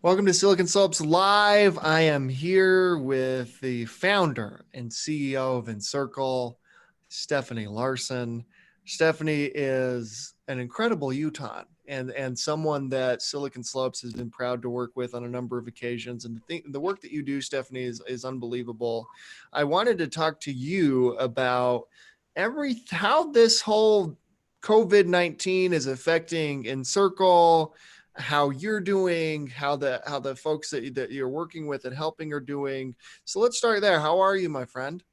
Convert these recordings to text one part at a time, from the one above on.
Welcome to Silicon Slopes Live. I am here with the founder and CEO of Encircle, Stephenie Larsen. Stephenie is an incredible Utah and someone that Silicon Slopes has been proud to work with on a number of occasions. And the work that you do, Stephenie, is unbelievable. I wanted to talk to you about how this whole COVID-19 is affecting Encircle, how you're doing, how the folks that you're working with and helping are doing. So let's start there. How are you, my friend?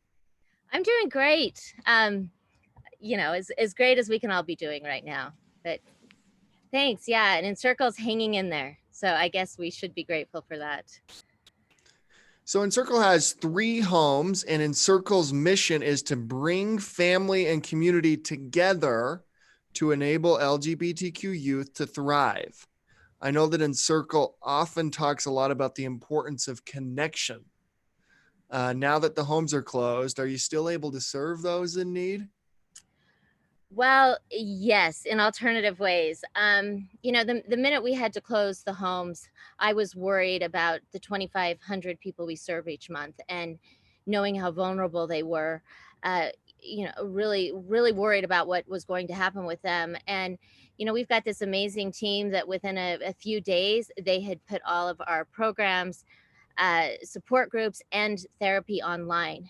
I'm doing great. As great as we can all be doing right now. But thanks. Yeah. And Encircle's hanging in there. So I guess we should be grateful for that. So Encircle has 3 homes, and Encircle's mission is to bring family and community together to enable LGBTQ youth to thrive. I know that Encircle often talks a lot about the importance of connection. Now that the homes are closed, are you still able to serve those in need? Well, yes, in alternative ways. The minute we had to close the homes, I was worried about the 2,500 people we serve each month and knowing how vulnerable they were. Uh, really, really worried about what was going to happen with them. And, we've got this amazing team that within a few days, they had put all of our programs, support groups, and therapy online.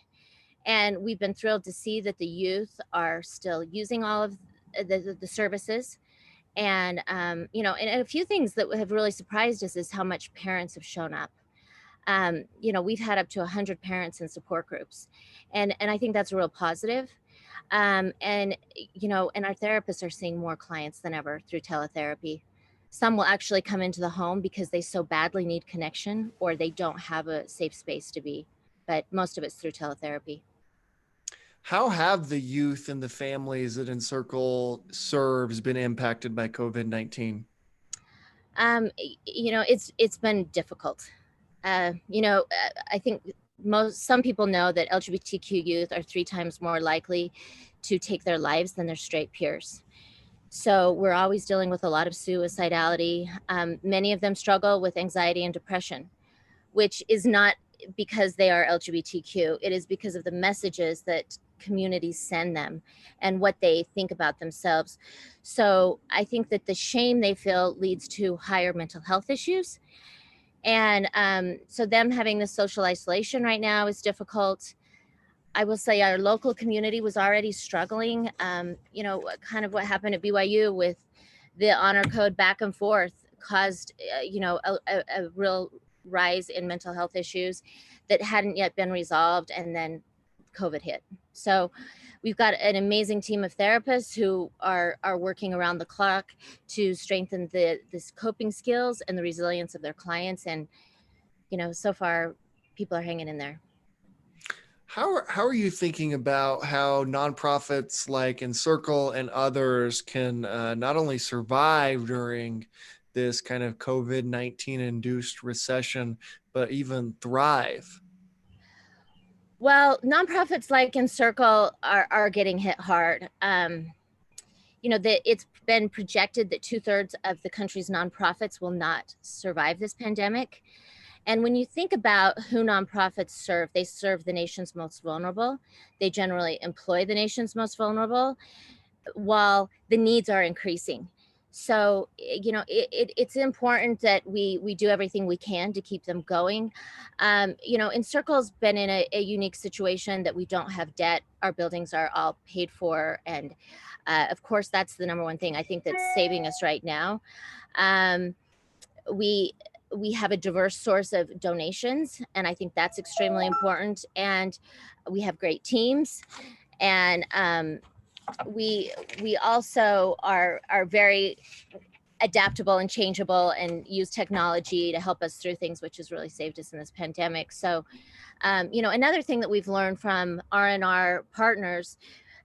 And we've been thrilled to see that the youth are still using all of the services. And a few things that have really surprised us is how much parents have shown up. We've had up to 100 parents in support groups. And I think that's a real positive. And our therapists are seeing more clients than ever through teletherapy. Some will actually come into the home because they so badly need connection or they don't have a safe space to be. But most of it's through teletherapy. How have the youth and the families that Encircle serves been impacted by COVID-19? It's been difficult. I think some people know that LGBTQ youth are 3 times more likely to take their lives than their straight peers. So we're always dealing with a lot of suicidality. Many of them struggle with anxiety and depression, which is not because they are LGBTQ. It is because of the messages that communities send them and what they think about themselves. So I think that the shame they feel leads to higher mental health issues. And so them having this social isolation right now is difficult. I will say our local community was already struggling. Kind of what happened at BYU with the honor code back and forth caused, a real rise in mental health issues that hadn't yet been resolved. And then COVID hit. So we've got an amazing team of therapists who are working around the clock to strengthen this coping skills and the resilience of their clients. And, so far people are hanging in there. How are you thinking about how nonprofits like Encircle and others can not only survive during this kind of COVID-19 induced recession, but even thrive? Well, nonprofits like Encircle are getting hit hard. It's been projected that 2/3 of the country's nonprofits will not survive this pandemic. And when you think about who nonprofits serve, they serve the nation's most vulnerable. They generally employ the nation's most vulnerable while the needs are increasing. So, it's important that we do everything we can to keep them going. Encircle's been in a unique situation that we don't have debt. Our buildings are all paid for. And of course, that's the number one thing I think that's saving us right now. Um, we we have a diverse source of donations, and I think that's extremely important. And we have great teams, and we also are very adaptable and changeable and use technology to help us through things, which has really saved us in this pandemic. So, another thing that we've learned from R&R partners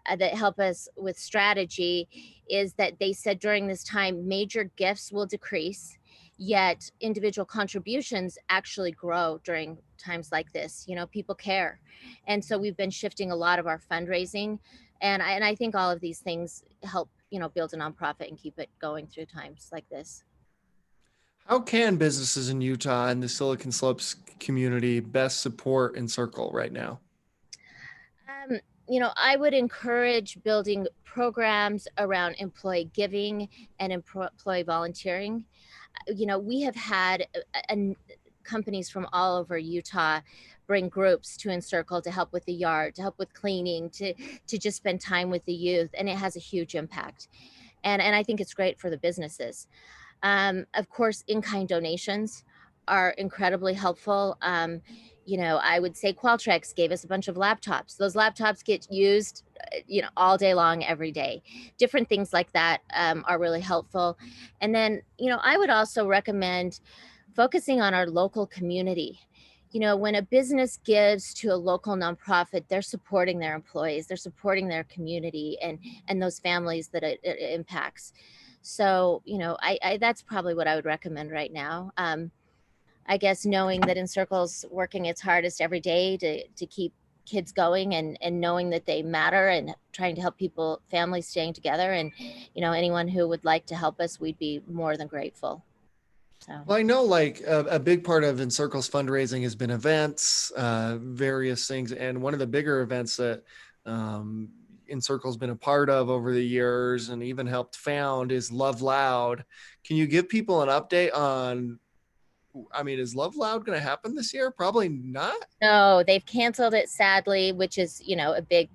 that help us with strategy is that they said during this time, major gifts will decrease, yet individual contributions actually grow during times like this. People care. And so we've been shifting a lot of our fundraising. And I think all of these things help, build a nonprofit and keep it going through times like this. How can businesses in Utah and the Silicon Slopes community best support Encircle right now? Um, I would encourage building programs around employee giving and employee volunteering. We have had companies from all over Utah bring groups to Encircle to help with the yard, to help with cleaning, to just spend time with the youth, and it has a huge impact. And I think it's great for the businesses. Of course, in-kind donations are incredibly helpful. I would say Qualtrics gave us a bunch of laptops. Those laptops get used, all day long, every day. Different things like that are really helpful. And then, I would also recommend focusing on our local community. When a business gives to a local nonprofit, they're supporting their employees, they're supporting their community and those families that it impacts. So, I that's probably what I would recommend right now. I guess knowing that Encircle's working its hardest every day to keep kids going and knowing that they matter and trying to help people, families staying together. And, anyone who would like to help us, we'd be more than grateful. So. Well, I know like a big part of Encircle's fundraising has been events, various things. And one of the bigger events that um, Encircle's been a part of over the years and even helped found is Love Loud. Can you give people an update on, I mean, is Love Loud going to happen this year? Probably not. No, they've canceled it sadly, which is, a big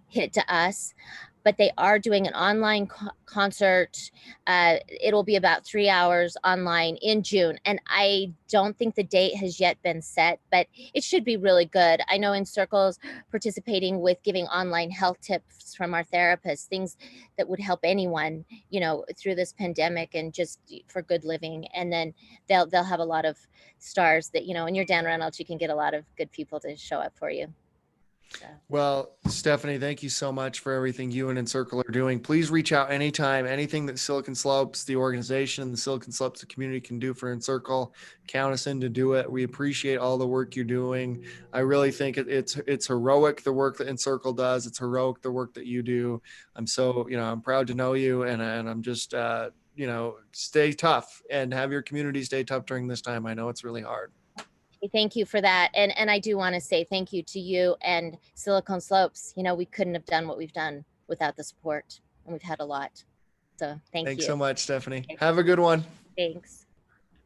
hit to us. But they are doing an online concert. It'll be about 3 hours online in June. And I don't think the date has yet been set, but it should be really good. I know Encircle's participating with giving online health tips from our therapists, things that would help anyone, through this pandemic and just for good living. And then they'll have a lot of stars that, when you're Dan Reynolds, you can get a lot of good people to show up for you. So. Well, Stephenie, thank you so much for everything you and Encircle are doing. Please reach out anytime. Anything that Silicon Slopes, the organization, the Silicon Slopes, the community can do for Encircle, count us in to do it. We appreciate all the work you're doing. I really think it's heroic, the work that Encircle does. It's heroic, the work that you do. I'm so, I'm proud to know you, and I'm just, stay tough and have your community stay tough during this time. I know it's really hard. Thank you for that. And I do want to say thank you to you and Silicon Slopes. We couldn't have done what we've done without the support, and we've had a lot. So thank Thanks you. so much, Stephenie. Have a good one. Thanks.